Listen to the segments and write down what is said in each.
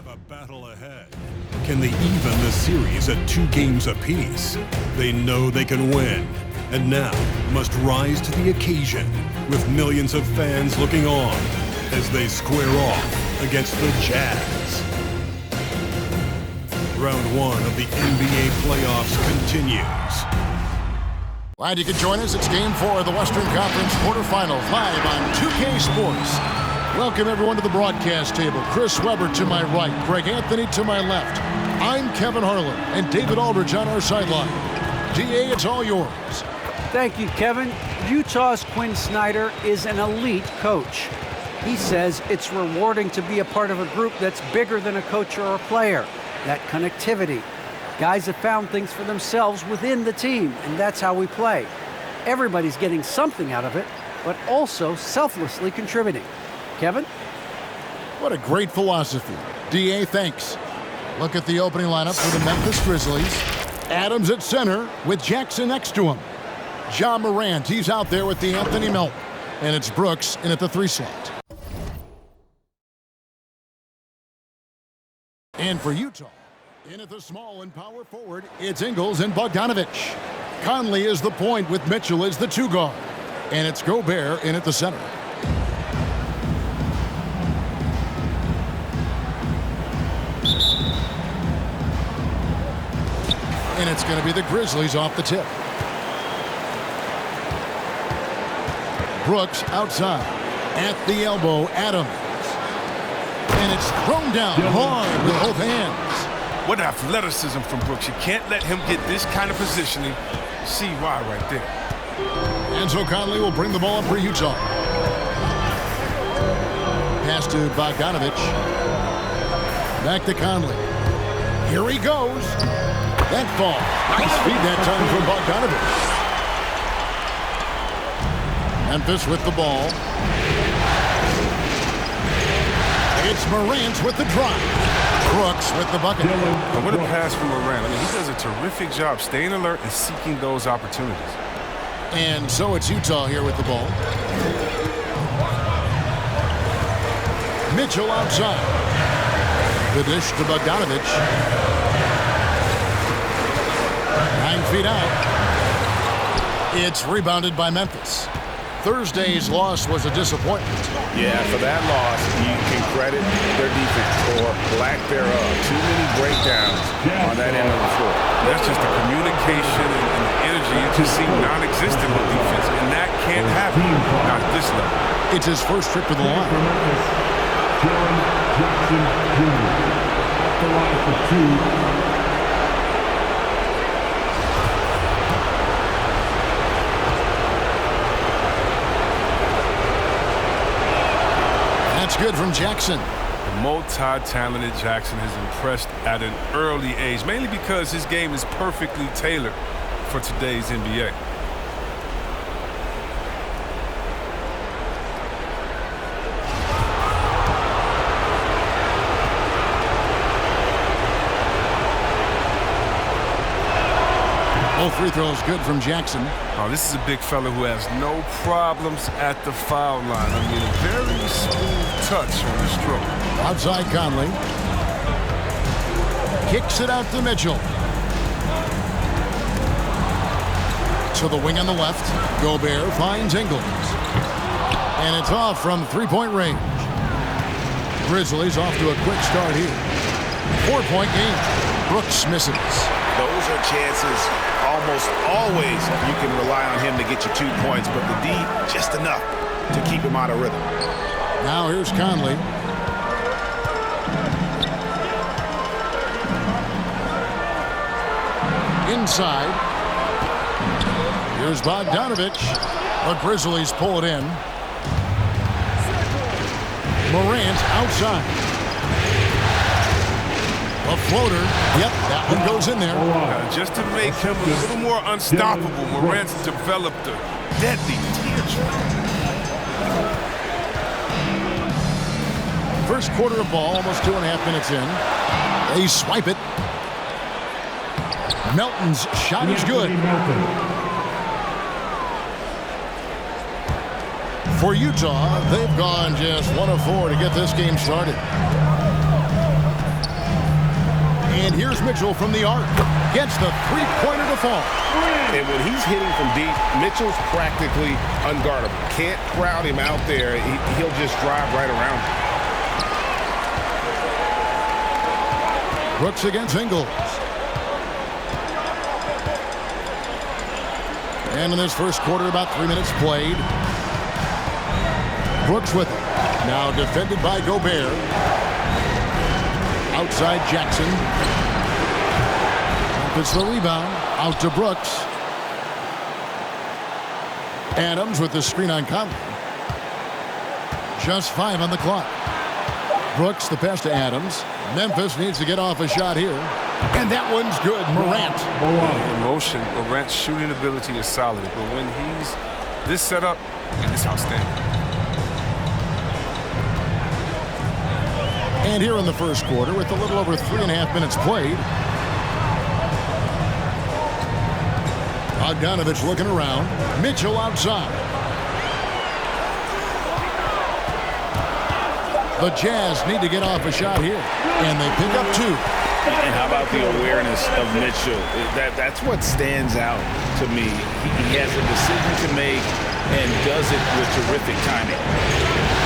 have a battle ahead. Can they even the series at 2 games apiece? They know they can win, and now must rise to the occasion with millions of fans looking on as they square off against the Jazz. Round 1 of the NBA playoffs continues. Glad you could join us. It's Game 4 of the Western Conference quarterfinals live on 2K Sports. Welcome, everyone, to the broadcast table. Chris Webber to my right, Greg Anthony to my left. I'm Kevin Harlan, and David Aldridge on our sideline. DA, it's all yours. Thank you, Kevin. Utah's Quinn Snyder is an elite coach. He says it's rewarding to be a part of a group that's bigger than a coach or a player. That connectivity. Guys have found things for themselves within the team, and that's how we play. Everybody's getting something out of it, but also selflessly contributing. Kevin? What a great philosophy. DA, thanks. Look at the opening lineup for the Memphis Grizzlies. Adams at center with Jackson next to him. Ja Morant, he's out there with the Anthony Melton. And it's Brooks in at the 3 slot. And for Utah, in at the small and power forward, it's Ingles and Bogdanovich. Conley is the point with Mitchell as the 2 guard. And it's Gobert in at the center. And it's going to be the Grizzlies off the tip. Brooks outside. At the elbow, Adams. And it's thrown down hard with both hands. What athleticism from Brooks. You can't let him get this kind of positioning. See why right there. And so Conley will bring the ball up for Utah. Pass to Bogdanovich. Back to Conley. Here he goes. That ball. Nice feed that time from Bogdanovich. Memphis with the ball. It's Morant with the drive. Brooks with the bucket. And what a pass from Morant. I mean, he does a terrific job staying alert and seeking those opportunities. And so it's Utah here with the ball. Mitchell outside. The dish to Bogdanovich. 9 feet out. It's rebounded by Memphis. Thursday's loss was a disappointment. Yeah, for that loss, you can credit their defense or lack thereof. Too many breakdowns on that end of the floor. That's just the communication and the energy. It just seemed non-existent on defense, and that can't happen. Not at this level. It's his first trip to the line. Jackson Jr. Off the line for 2. That's good from Jackson. The multi-talented Jackson has impressed at an early age, mainly because his game is perfectly tailored for today's NBA. Both free throws good from Jackson. Oh, this is a big fella who has no problems at the foul line. I mean, a very smooth touch on the stroke. Outside Conley. Kicks it out to Mitchell. To the wing on the left. Gobert finds Ingles. And it's off from 3-point range. Grizzlies off to a quick start here. 4-point game. Brooks misses. Those are chances almost always you can rely on him to get you 2 points, but the D, just enough to keep him out of rhythm. Now here's Conley. Inside. Here's Bogdanovich. The Grizzlies pull it in. Morant outside. A floater. Yep, that one goes in there. Just to make him a little more unstoppable, Morant's developed a deadly teardrop. First quarter of ball, almost 2.5 minutes in. They swipe it. Melton's shot is good. For Utah, they've gone just 1 of 4 to get this game started. here's Mitchell from the arc. Gets the three-pointer to fall. And when he's hitting from deep, Mitchell's practically unguardable. Can't crowd him out there. He'll just drive right around him. Brooks against Ingles. And in this first quarter, about 3 minutes played. Brooks with it. Now defended by Gobert. Outside Jackson. It's the rebound. Out to Brooks. Adams with the screen on Conley. Just 5 on the clock. Brooks the pass to Adams. Memphis needs to get off a shot here. And that one's good. Morant. In motion, Morant's shooting ability is solid. But when he's this setup, it's outstanding. And here in the first quarter, with a little over 3.5 minutes played. Bogdanovich looking around. Mitchell outside. The Jazz need to get off a shot here. And they pick up 2. And how about the awareness of Mitchell? That's what stands out to me. He has a decision to make and does it with terrific timing.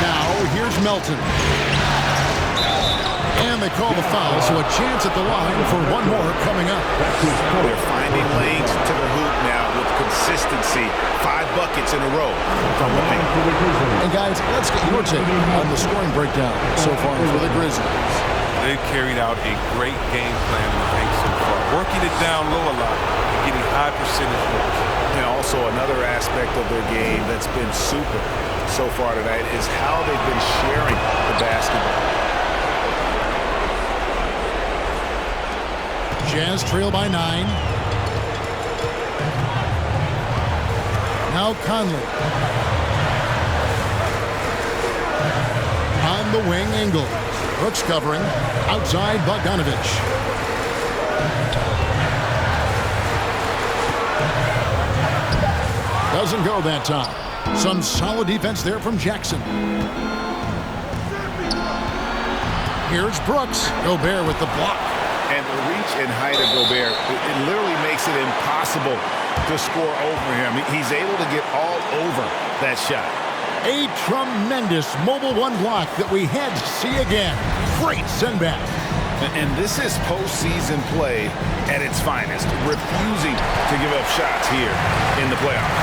Now here's Melton. And they call the foul, so a chance at the line for one more coming up. They're finding lanes to the hoop now with consistency. 5 buckets in a row from the paint. And guys, let's get your take on the scoring breakdown so far for the Grizzlies. They've carried out a great game plan in the paint so far, working it down low a lot and getting high percentage looks. And also another aspect of their game that's been super so far tonight is how they've been sharing the basketball. Jazz trail by 9. Now Conley. On the wing, Ingles. Brooks covering. Outside, Bogdanovich. Doesn't go that time. Some solid defense there from Jackson. Here's Brooks. Gobert with the block. And the reach and height of Gobert, it literally makes it impossible to score over him. He's able to get all over that shot. A tremendous mobile 1 block that we had to see again. Great send back. And this is postseason play at its finest, refusing to give up shots here in the playoffs.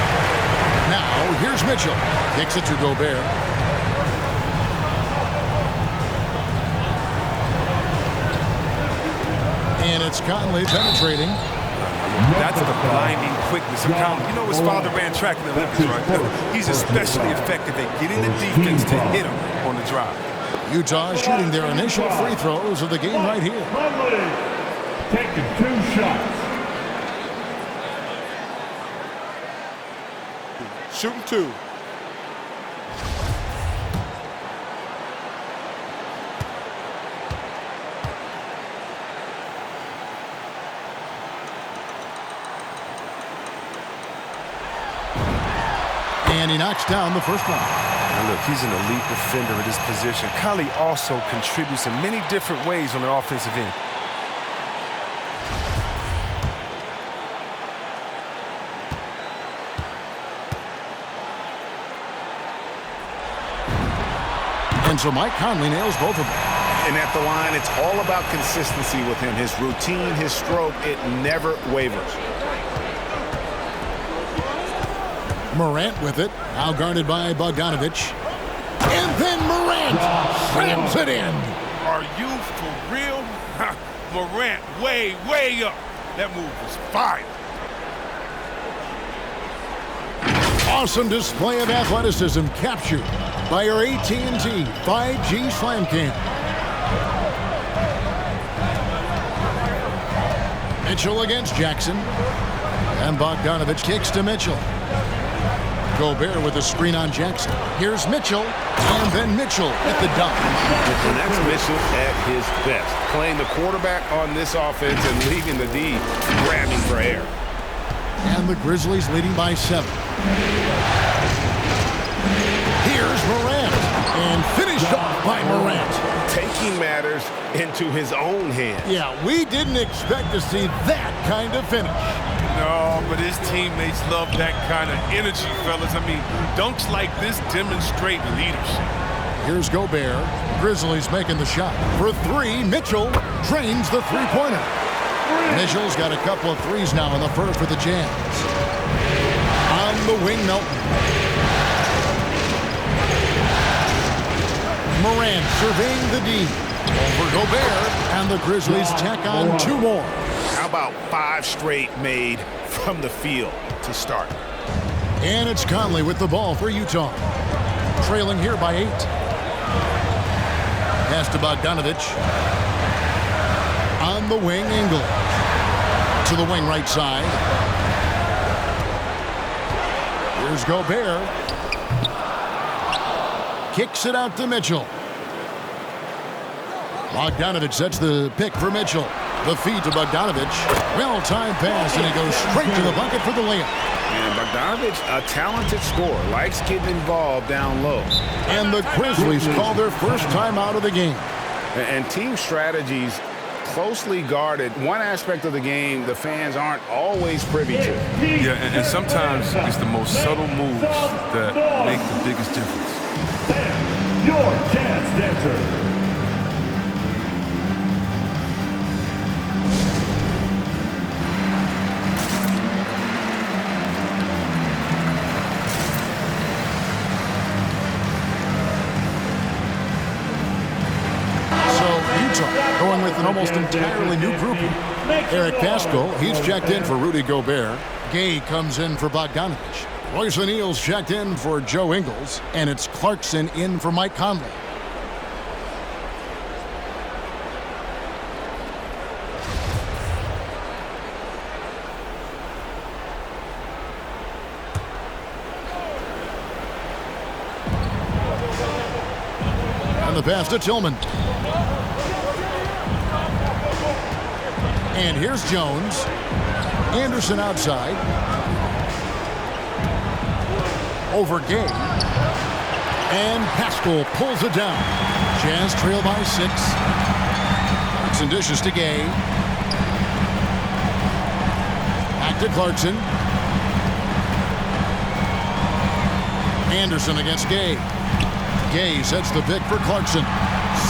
Now, here's Mitchell. Kicks it to Gobert. And it's Conley penetrating. That's the blinding quickness of Conley. You know his father ran track in the Olympics, right? He's especially effective at getting the defense to hit him on the drive. Utah shooting their initial free throws of the game right here. Conley taking 2 shots. Shooting 2. And he knocks down the first one. Now look, he's an elite defender at his position. Conley also contributes in many different ways on the offensive end. And so Mike Conley nails both of them. And at the line, it's all about consistency with him. His routine, his stroke, it never wavers. Morant with it. Now guarded by Bogdanovich. And then Morant slams it in. Are you for real? Morant way up. That move was fire. Awesome display of athleticism captured by our AT&T 5G Slam Cam. Mitchell against Jackson. And Bogdanovich kicks to Mitchell. Gobert with a screen on Jackson. Here's Mitchell, and then Mitchell at the dunk. And that's Mitchell at his best. Playing the quarterback on this offense and leaving the D grabbing for air. And the Grizzlies leading by 7. Here's Morant, and finished off by Morant. Taking game matters into his own hands. Yeah, we didn't expect to see that kind of finish. No, but his teammates love that kind of energy, fellas. I mean, dunks like this demonstrate leadership. Here's Gobert. Grizzlies making the shot. For three, Mitchell drains the three-pointer. Mitchell's got a couple of threes now in the first for the Jazz. On the wing, Melton. Morant surveying the D. Over Gobert, and the Grizzlies tack on two more. How about 5 straight made from the field to start? And it's Conley with the ball for Utah. Trailing here by 8. Pass to Bogdanovich. On the wing, Engel. To the wing right side. Here's Gobert. Kicks it out to Mitchell. Bogdanovich sets the pick for Mitchell. The feed to Bogdanovich. Well-timed pass, and he goes straight to the bucket for the layup. And Bogdanovich, a talented scorer, likes getting involved down low. And the Grizzlies call their first time out of the game. And team strategies closely guarded. One aspect of the game the fans aren't always privy to. Yeah, and sometimes it's the most subtle moves that make the biggest difference. Your Jazz Dancer. Going with an almost entirely new grouping. Eric Paschal, he's checked in for Rudy Gobert. Gay comes in for Bogdanovich. Royce O'Neal's checked in for Joe Ingles. And it's Clarkson in for Mike Conley. And the pass to Tillman. And here's Jones. Anderson outside. Over Gay. And Paschal pulls it down. Jazz trail by 6. Clarkson dishes to Gay. Back to Clarkson. Anderson against Gay. Gay sets the pick for Clarkson.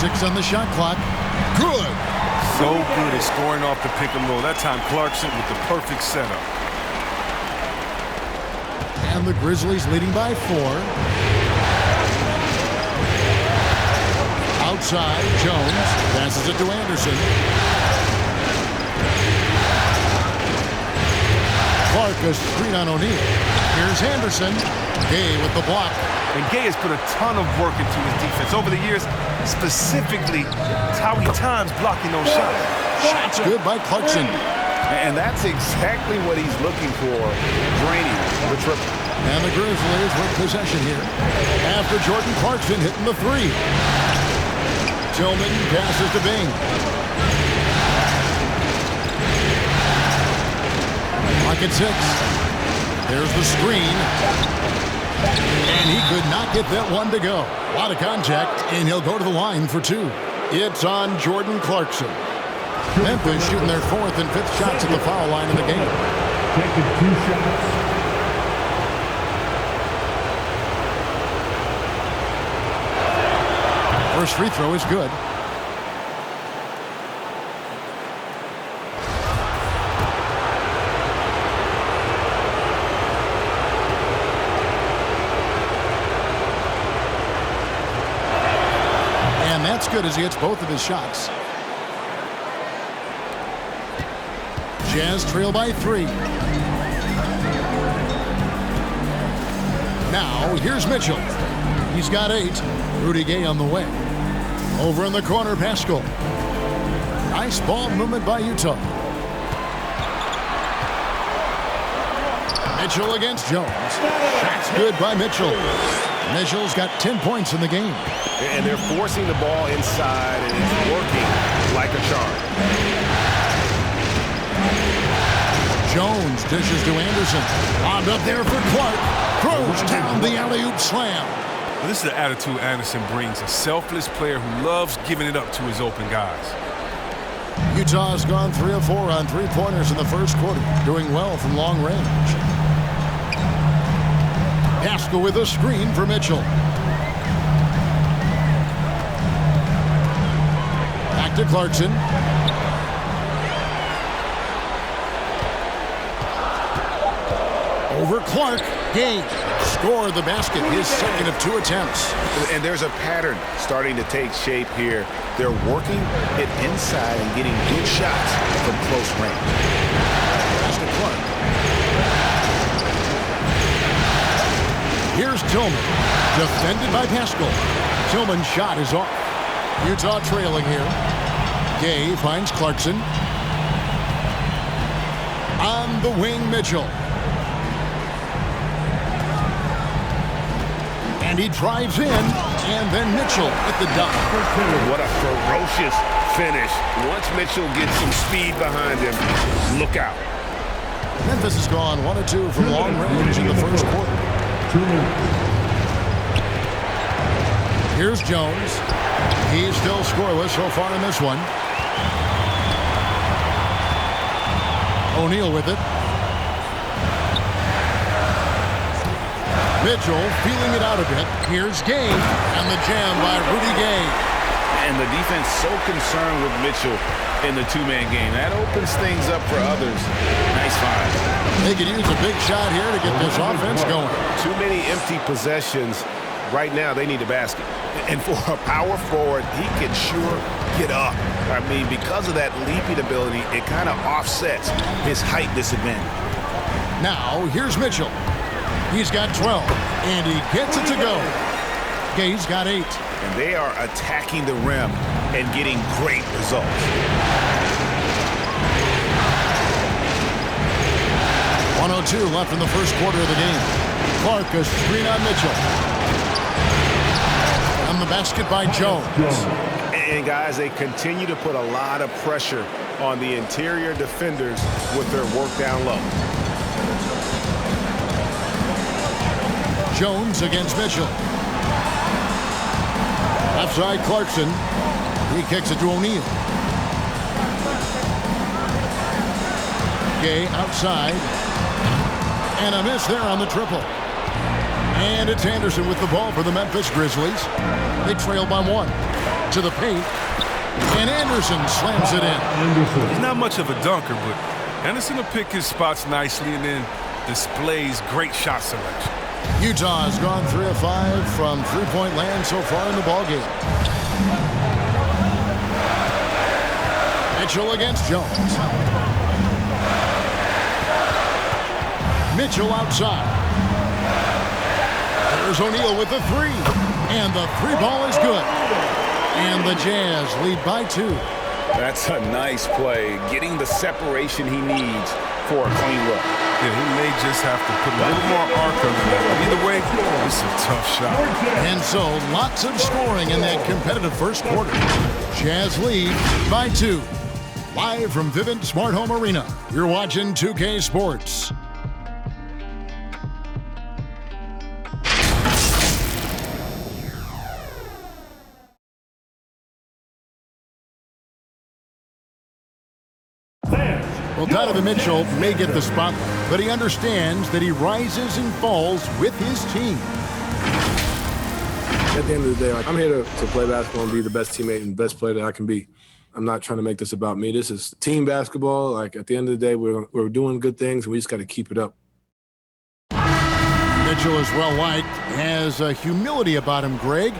6 on the shot clock. Good. So good at scoring off the pick and roll. That time Clarkson with the perfect setup. And the Grizzlies leading by 4. Outside, Jones passes it to Anderson. Clark a screen on O'Neal. Here's Anderson. Gay with the block. And Gay has put a ton of work into his defense over the years, specifically how he times blocking those shots. Shots good by Clarkson. And that's exactly what he's looking for, draining the triple. And the Grizzlies with possession here. After Jordan Clarkson hitting the 3. Tillman passes to Bing. Clock at 6. There's the screen. And he could not get that one to go. A lot of contact, and he'll go to the line for 2. It's on Jordan Clarkson. Memphis shooting their 4th and 5th shots at the foul line of the game. Taking 2 shots. First free throw is good. And that's good as he hits both of his shots. Jazz trail by 3. Now, here's Mitchell. He's got 8. Rudy Gay on the way. Over in the corner, Paschal. Nice ball movement by Utah. Mitchell against Jones. That's good by Mitchell. Mitchell's got 10 points in the game. And they're forcing the ball inside, and it's working like a charm. Jones dishes to Anderson. Wound up there for Clark. Throws down the alley-oop slam. Well, this is the attitude Anderson brings, a selfless player who loves giving it up to his open guys. Utah's gone 3 of 4 on three-pointers in the first quarter, doing well from long range. Pascal with a screen for Mitchell. Back to Clarkson. Over Clark. Gay scored the basket, his second of 2 attempts. And there's a pattern starting to take shape here. They're working it inside and getting good shots from close range. Pass to Clark. Here's Tillman, defended by Pascal. Tillman's shot is off. Utah trailing here. Gay finds Clarkson. On the wing, Mitchell. And he drives in, and then Mitchell at the dunk. What a ferocious finish. Once Mitchell gets some speed behind him, look out. Memphis has gone 1 of 2 from long range in the first quarter. Here's Jones. He's still scoreless so far in this one. O'Neal with it. Mitchell feeling it out a bit. Here's Gay, and the jam by Rudy Gay. And the defense so concerned with Mitchell in the two-man game. That opens things up for others. Nice find. They could use a big shot here to get this offense going. Too many empty possessions. Right now, they need a basket. And for a power forward, he can sure get up. I mean, because of that leaping ability, it kind of offsets his height disadvantage. Now, here's Mitchell. He's got 12, and he gets it to go. Gay's got 8. And they are attacking the rim and getting great results. 1:02 left in the first quarter of the game. Clark, a screen on Mitchell. On the basket by Jones. And guys, they continue to put a lot of pressure on the interior defenders with their work down low. Jones against Mitchell. Left side Clarkson. He kicks it to O'Neal. Gay outside. And a miss there on the triple. And it's Anderson with the ball for the Memphis Grizzlies. They trail by 1. To the paint. And Anderson slams it in. He's not much of a dunker, but Anderson will pick his spots nicely and then displays great shot selection. Utah has gone 3 of 5 from three-point land so far in the ballgame. Mitchell against Jones. Mitchell outside. There's O'Neal with the 3. And the 3-ball is good. And the Jazz lead by 2. That's a nice play, getting the separation he needs for a clean look. Yeah, he may just have to put a little more arc on that. Either way, it's a tough shot. And so, lots of scoring in that competitive first quarter. Jazz lead by 2. Live from Vivint Smart Home Arena, you're watching 2K Sports. Well, Donovan Mitchell may get the spotlight, but he understands that he rises and falls with his team. At the end of the day, I'm here to play basketball and be the best teammate and best player that I can be. I'm not trying to make this about me. This is team basketball. Like, at the end of the day, we're doing good things, and we just got to keep it up. Mitchell is well-liked, has a humility about him, Greg,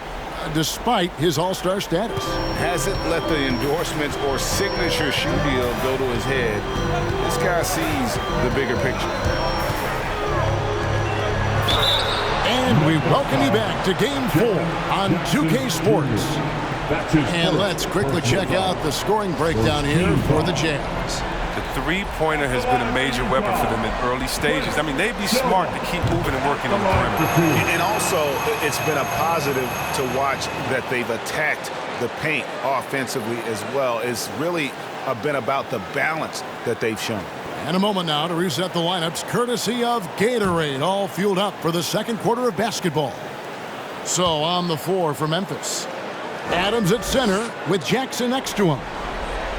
despite his all-star status. Hasn't let the endorsements or signature shoe deal go to his head. This guy sees the bigger picture. And we welcome you back to Game 4 on 2K Sports. And let's quickly check out the scoring breakdown here for the Jazz. The three-pointer has been a major weapon for them in early stages. I mean, they'd be smart to keep moving and working on the perimeter. And also, it's been a positive to watch that they've attacked the paint offensively as well. It's really been about the balance that they've shown. And a moment now to reset the lineups, courtesy of Gatorade, all fueled up for the second quarter of basketball. So on the floor for Memphis. Adams at center with Jackson next to him.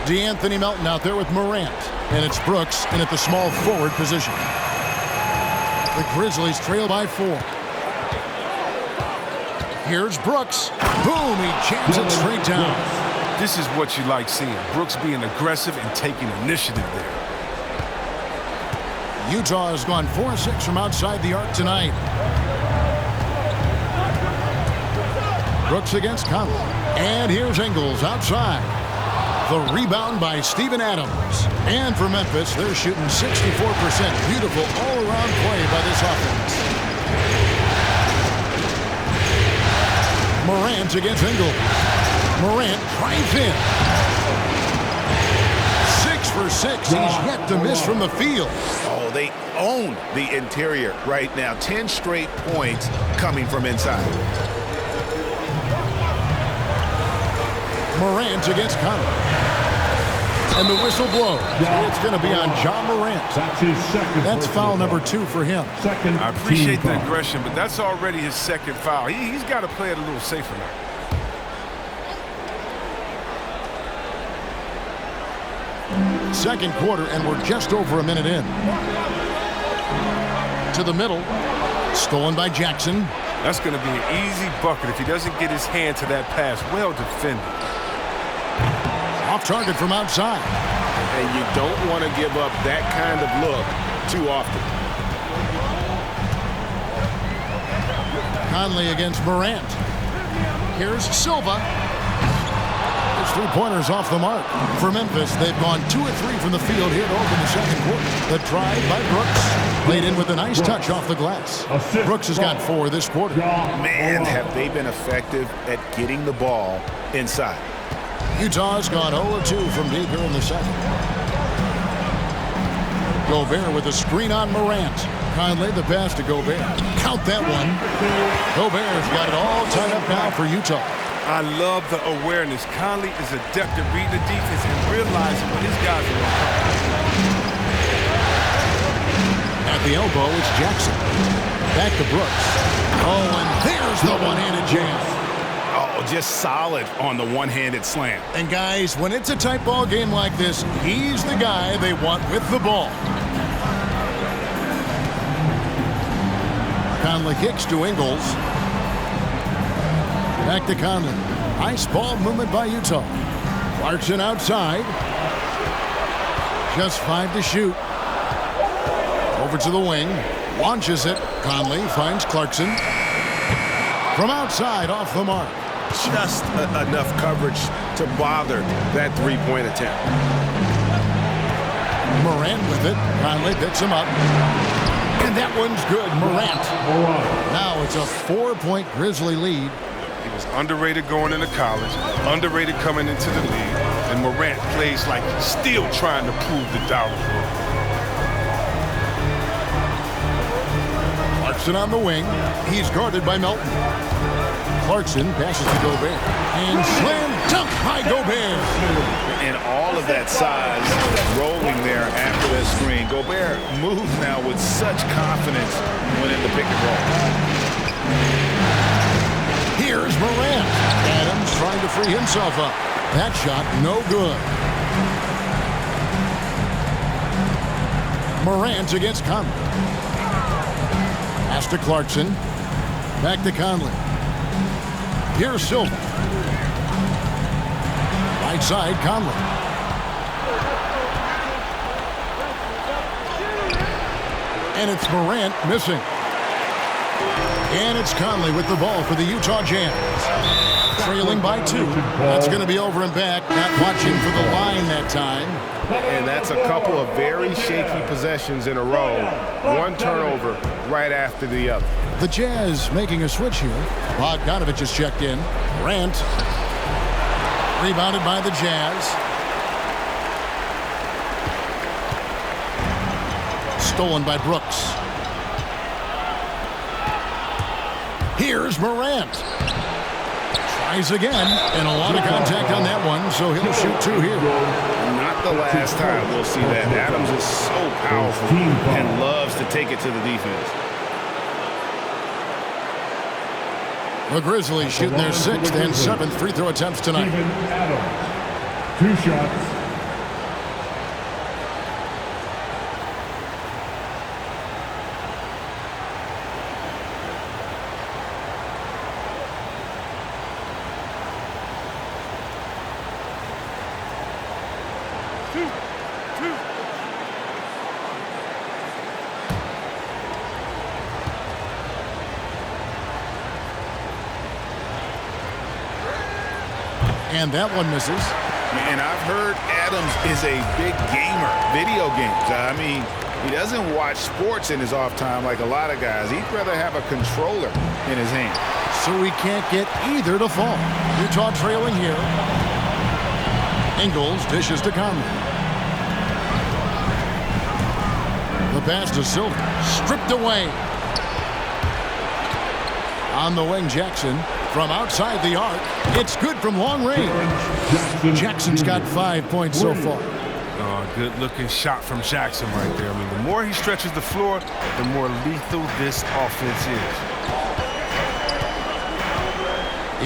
DeAnthony Melton out there with Morant. And it's Brooks in at the small forward position. The Grizzlies trail by 4. Here's Brooks. Boom, he jams it straight down. This is what you like seeing. Brooks being aggressive and taking initiative there. Utah has gone 4-6 from outside the arc tonight. Brooks against Conley. And here's Ingles outside. The rebound by Steven Adams. And for Memphis, they're shooting 64%. Beautiful all-around play by this offense. Morant against Ingles. Morant drives in. 6 for 6. He's yet to miss from the field. Oh, they own the interior right now. 10 straight points coming from inside. Morant against Conley. And the whistle blows. It's going to be on John Morant. That's his second. That's foul number 2 for him. Second. I appreciate the aggression, but that's already his second foul. He's got to play it a little safer now. Second quarter, and we're just over a minute in. To the middle. Stolen by Jackson. That's going to be an easy bucket if he doesn't get his hand to that pass. Well defended. Off target from outside. And you don't want to give up that kind of look too often. Conley against Morant. Here's Silva. His 3-pointers off the mark. For Memphis, they've gone 2 of 3 from the field here to open the second quarter. The drive by Brooks. Played in with a nice touch off the glass. Brooks has got 4 this quarter. Man, have they been effective at getting the ball inside. Utah's gone 0-2 from deep here in the second. Gobert with a screen on Morant. Conley the pass to Gobert. Count that one. Gobert's got it all tied up now for Utah. I love the awareness. Conley is adept at reading the defense and realizing when his guys are on. At the elbow, it's Jackson. Back to Brooks. Oh, and there's the one-handed jam. Oh, just solid on the one-handed slam. And guys, when it's a tight ball game like this, he's the guy they want with the ball. Conley kicks to Ingles. Back to Conley. Nice ball movement by Utah. Clarkson outside. Just 5 to shoot. Over to the wing. Launches it. Conley finds Clarkson. From outside, off the mark. Just enough coverage to bother that 3-point attempt. Morant with it. Conley picks him up. And that one's good. Morant. Now it's a 4-point Grizzly lead. He was underrated going into college, underrated coming into the league, and Morant plays like he's still trying to prove the doubters wrong. Clarkson on the wing. He's guarded by Melton. Clarkson passes to Gobert. And slam dunk by Gobert. And all of that size rolling there after that screen. Gobert moves now with such confidence when in the pick and roll. Here's Morant. Adams trying to free himself up. That shot no good. Morant against Conley. Pass to Clarkson. Back to Conley. Here's Silva. Right side, Conley. And it's Morant missing. And it's Conley with the ball for the Utah Jazz. Trailing by 2. That's going to be over and back. Not watching for the line that time. And that's a couple of very shaky possessions in a row. One turnover right after the other. The Jazz making a switch here. Bogdanovich is checked in. Morant. Rebounded by the Jazz. Stolen by Brooks. Here's Morant. Tries again, and a lot of contact on that one, so he'll shoot 2 here. Not the last time we'll see that. Adams is so powerful and loves to take it to the defense. The Grizzlies shooting their 6th and 7th free throw attempts tonight. Steven Adams. 2 shots. And that one misses. And I've heard Adams is a big gamer, video games. I mean, he doesn't watch sports in his off time like a lot of guys. He'd rather have a controller in his hand. So he can't get either to fall. Utah trailing here. Ingles dishes to Conley. The pass to Silver. Stripped away. On the wing, Jackson. From outside the arc, it's good from long range. Jackson's got 5 points so far. Good-looking shot from Jackson right there. I mean, the more he stretches the floor, the more lethal this offense is.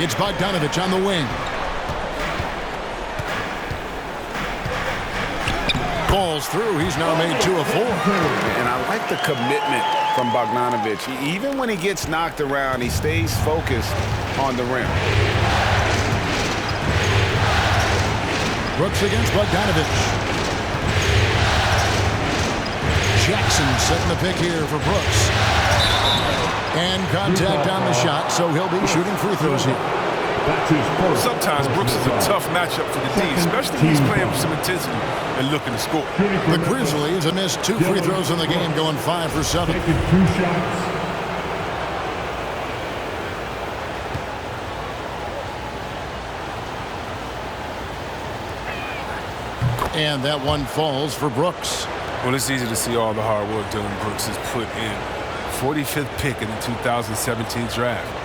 It's Bogdanovich on the wing. Falls through. He's now made 2 of 4. And I like the commitment from Bogdanovich. Even when he gets knocked around, he stays focused on the rim. Brooks against Bogdanovich. Jackson setting the pick here for Brooks. And contact on the shot, so he'll be shooting free throws here. Sometimes Brooks is a tough matchup for the D, especially when he's playing with some intensity and looking to score. The Grizzlies have missed 2 free throws in the game, going 5 for 7. Taking 2 shots. And that one falls for Brooks. Well, it's easy to see all the hard work Dylan Brooks has put in. 45th pick in the 2017 draft.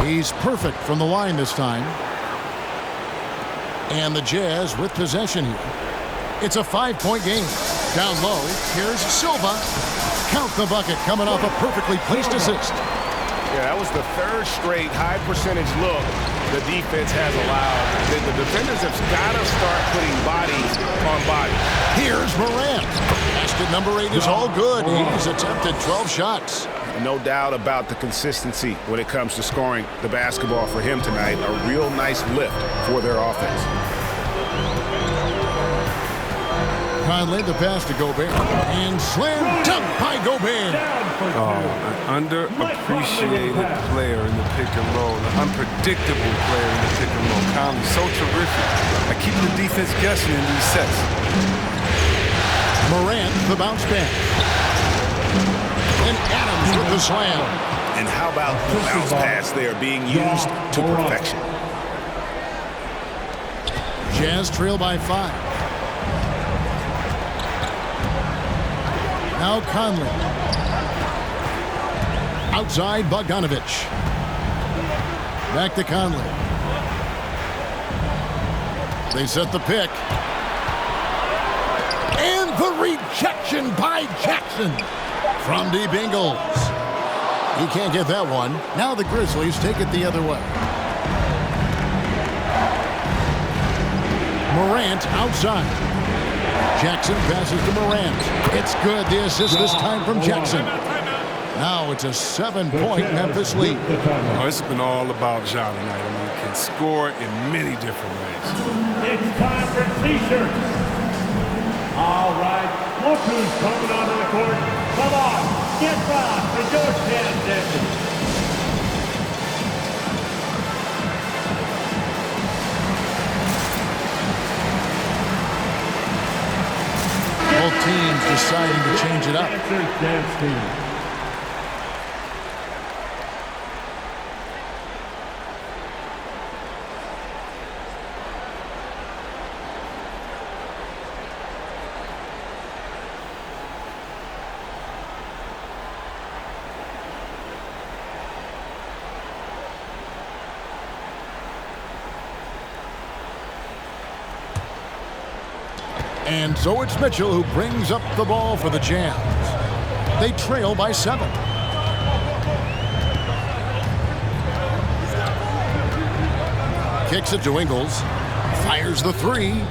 He's perfect from the line this time. And the Jazz with possession here. It's a 5-point game. Down low, here's Silva. Count the bucket coming off a perfectly placed assist. Yeah, that was the 3rd straight high percentage look the defense has allowed. The defenders have got to start putting bodies on bodies. Here's Morant. Basket number 8 is all good. He's attempted 12 shots. No doubt about the consistency when it comes to scoring the basketball for him tonight. A real nice lift for their offense. Conley, the pass to Gobert. And slam dunk by Gobert. An underappreciated player in the pick and roll. An unpredictable player in the pick and roll. Conley, so terrific at keeping the defense guessing in these sets. Morant, the bounce back. And Adams with the slam. And how about the bounce pass there being used to perfection? Jazz trail by 5. Now Conley. Outside Bogdanovich. Back to Conley. They set the pick. And the rejection by Jackson. From deep Ingles. He can't get that one. Now the Grizzlies take it the other way. Morant outside. Jackson passes to Morant. It's good. The assist this time from Jackson. Now it's a 7-point Memphis lead. Oh, it's been all about Ja tonight. I mean, he can score in many different ways. It's time for T-shirts. All right, look who's coming onto the court. Come on, get back for Georgetown Texas. Both teams deciding to change it up. Dance team. And so it's Mitchell who brings up the ball for the Jazz. They trail by 7. Kicks it to Ingles. Fires the 3.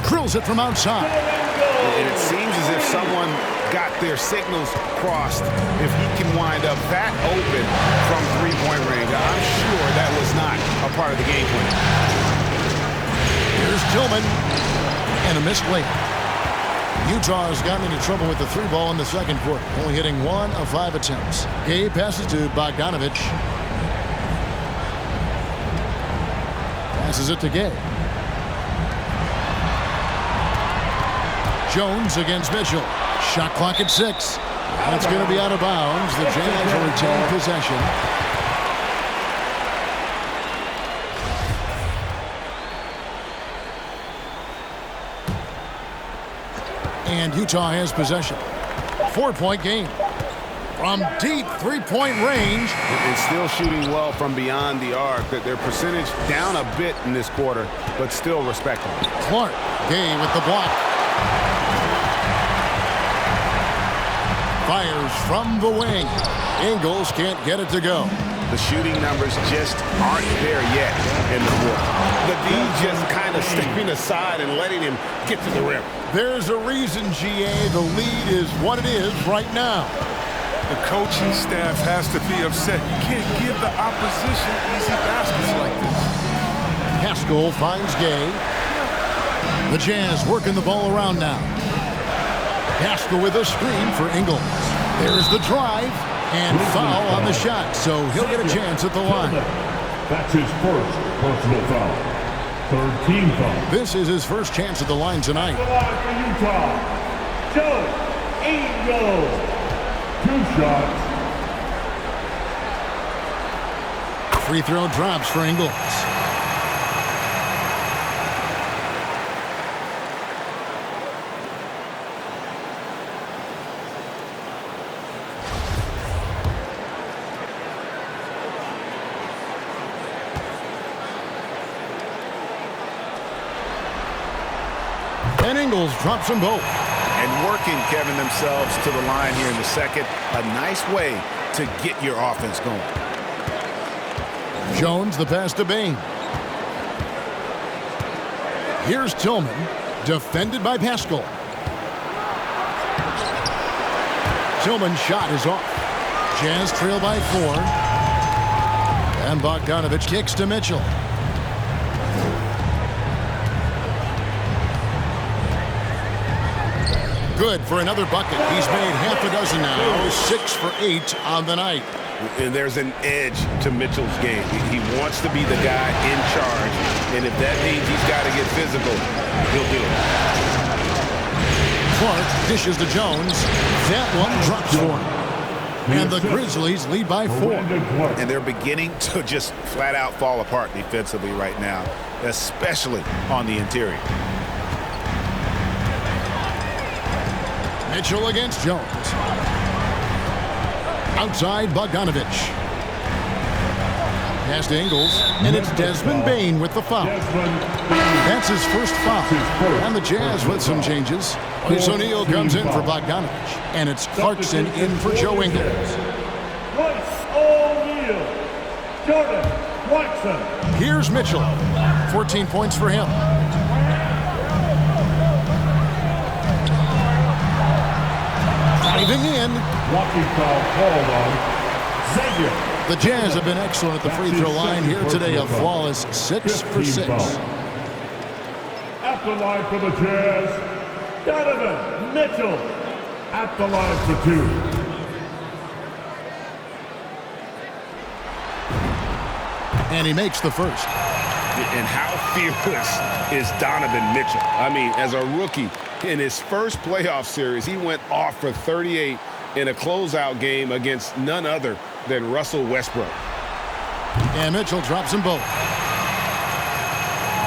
Drills it from outside. And it seems as if someone got their signals crossed. If he can wind up that open from three-point range, I'm sure that was not a part of the game plan. Here's Tillman. And a missed layup. Utah has gotten into trouble with the 3 ball in the second quarter, only hitting 1 of 5 attempts. Gay passes to Bogdanovich. Passes it to Gay. Jones against Mitchell. Shot clock at 6. That's going to be out of bounds. The Jazz will retain possession. And Utah has possession. 4-point game. From deep 3-point range. And still shooting well from beyond the arc. Their percentage down a bit in this quarter, but still respectable. Clark. Gay with the block. Fires from the wing. Ingles can't get it to go. The shooting numbers just aren't there yet in the fourth. The D just kind of stepping aside and letting him get to the rim. There's a reason, GA, the lead is what it is right now. The coaching staff has to be upset. You can't give the opposition easy baskets like this. Haskell finds Gay. The Jazz working the ball around now. Haskell with a screen for Ingles. There's the drive and foul on the shot, so he'll get a chance at the line. That's his first personal foul. 3rd team foul. This is his first chance at the line tonight. The line for Utah. Joe Ingles. 2 shots. Free throw drops for Ingles. And Ingles drops them both. And working, Kevin, themselves to the line here in the second. A nice way to get your offense going. Jones, the pass to Bain. Here's Tillman, defended by Pascal. Tillman's shot is off. Jazz trail by 4. And Bogdanovich kicks to Mitchell. Good for another bucket. He's made half a dozen now. 6 for 8 on the night. And there's an edge to Mitchell's game. He wants to be the guy in charge. And if that means he's got to get physical, he'll do it. Clark dishes to Jones. That one drops for him. And the Grizzlies lead by 4. And they're beginning to just flat out fall apart defensively right now, especially on the interior. Mitchell against Jones. Outside Bogdanovich. Pass to Ingles, and it's Desmond Bain with the foul. That's his first foul. And the Jazz with some changes. Chris O'Neal comes in for Bogdanovich, and it's Clarkson in for Joe Ingles. Royce O'Neal. Jordan Clarkson. Here's Mitchell. 14 points for him. Driving in. Walking foul called on Xavier. The Jazz have been excellent at the free throw line here today. A flawless 6 for 6. At the line for the Jazz, Donovan Mitchell. At the line for 2. And he makes the first. And how fearless is Donovan Mitchell? I mean, as a rookie, in his first playoff series, he went off for 38 in a closeout game against none other than Russell Westbrook. And Mitchell drops them both.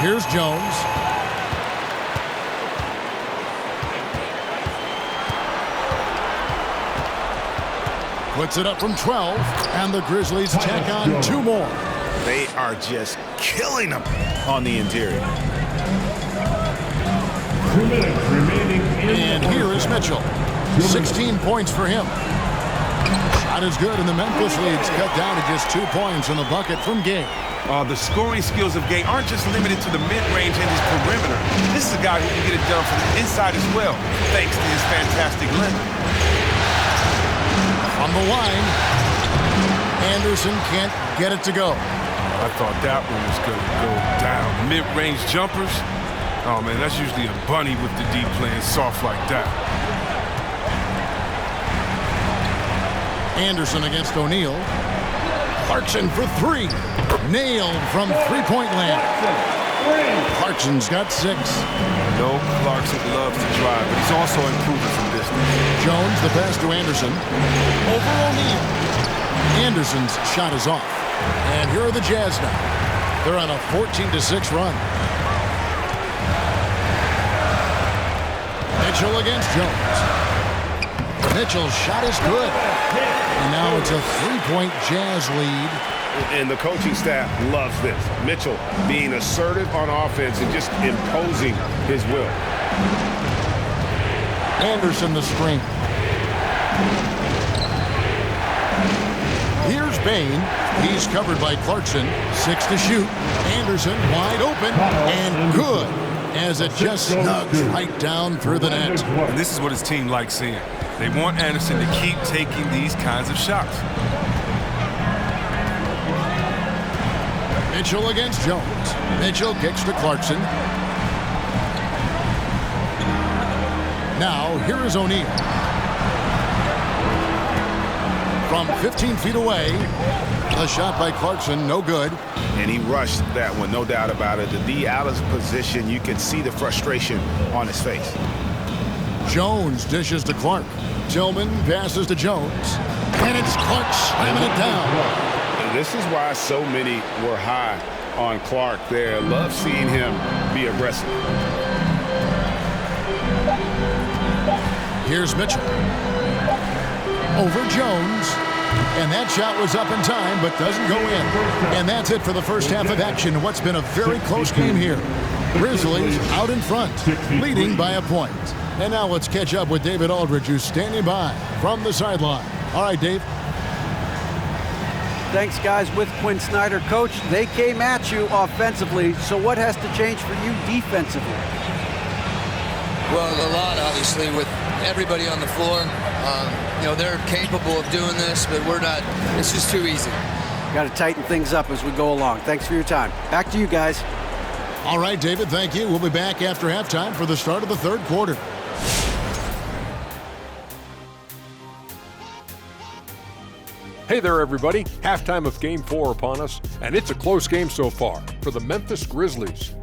Here's Jones. Puts it up from 12, and the Grizzlies tack on 2 more. They are just killing them on the interior. 2 minutes remaining. Mitchell. 16 points for him. Shot is good, and the Memphis lead's cut down to just 2 points in the bucket from Gay. The scoring skills of Gay aren't just limited to the mid-range and his perimeter. This is a guy who can get it done from the inside as well, thanks to his fantastic length. On the line, Anderson can't get it to go. I thought that one was going to go down. Mid-range jumpers? Oh, man, that's usually a bunny with the D playing soft like that. Anderson against O'Neal. Clarkson for three. Nailed from three-point land. Clarkson's got 6. No, Clarkson loves to drive, but he's also improving from distance. Jones, the pass to Anderson. Over O'Neal. Anderson's shot is off. And here are the Jazz now. They're on a 14-6 run. Mitchell against Jones. Mitchell's shot is good. And now it's a 3-point Jazz lead. And the coaching staff loves this. Mitchell being assertive on offense and just imposing his will. Anderson the screen. Here's Bain. He's covered by Clarkson. 6 to shoot. Anderson wide open and good as it just snugs right down through the net. And this is what his team likes seeing. They want Anderson to keep taking these kinds of shots. Mitchell against Jones. Mitchell kicks to Clarkson. Now, here is O'Neal. From 15 feet away, the shot by Clarkson, no good. And he rushed that one, no doubt about it. The D out of position, you can see the frustration on his face. Jones dishes to Clark. Tillman passes to Jones. And it's Clark slamming it down. This is why so many were high on Clark there. Love seeing him be aggressive. Here's Mitchell. Over Jones. And that shot was up in time, but doesn't go in. And that's it for the first half of action in what's been a very close game here. Grizzlies out in front, leading by a point. And now let's catch up with David Aldridge, who's standing by from the sideline. All right, Dave. Thanks, guys. With Quinn Snyder, Coach, they came at you offensively, so what has to change for you defensively? Well, a lot, obviously, with everybody on the floor. They're capable of doing this, but we're not. It's just too easy. Got to tighten things up as we go along. Thanks for your time. Back to you guys. All right, David, thank you. We'll be back after halftime for the start of the third quarter. Hey there, everybody. Halftime of Game 4 upon us, and it's a close game so far for the Memphis Grizzlies.